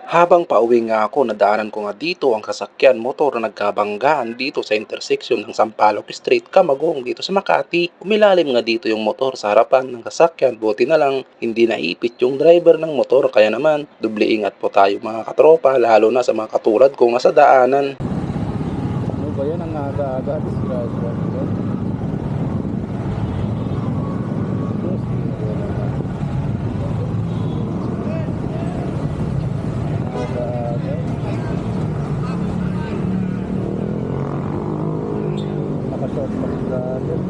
Habang pauwi nga ako, nadaanan ko nga dito ang sasakyan motor na nagkabanggaan dito sa intersection ng Sampaloc Street, Camagong dito sa Makati. Umilalim nga dito yung motor sa harapan ng sasakyan. Buti na lang hindi naipit yung driver ng motor. Kaya naman, doble ingat po tayo mga katropa, lalo na sa mga katulad kong nasa daanan. Ano ba yan? Ang aga-aga, disgrasya. Aga-aga. Nakashort pa si driver.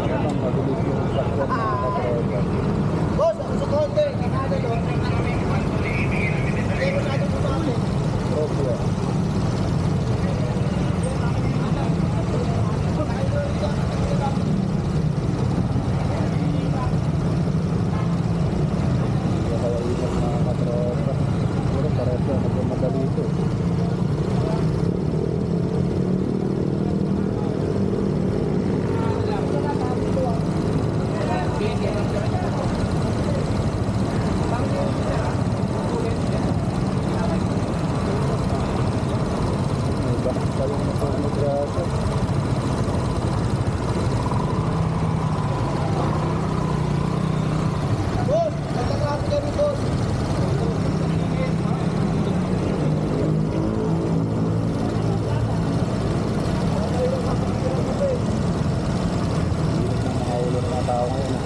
Habang mabilis yung sakyan ng katropa. Boss, ako sa konti. Kanada doon. Propio. Kaya ingat mga katropa. Siguro pareho nagmamadali ito. May back pa yung motor ni driver. Boss, nagtatraffic kami, boss. Hirap na makaulo ng mga tao ngayon.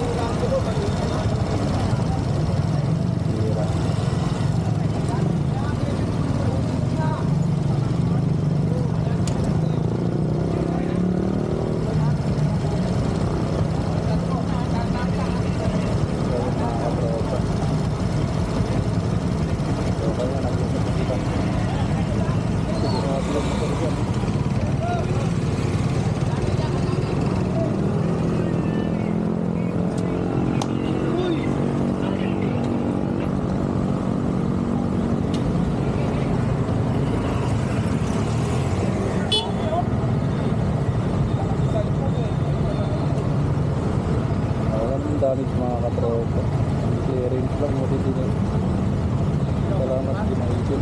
Hirap. Kaya mga katropa. So kaya nag-usap na kita. Sigurado lang motor dyan. Walang damage mga katropa. Clearance lang matitinig. Salamat din ang ikin.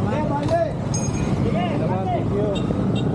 Okay, bale. Salamat, thank you.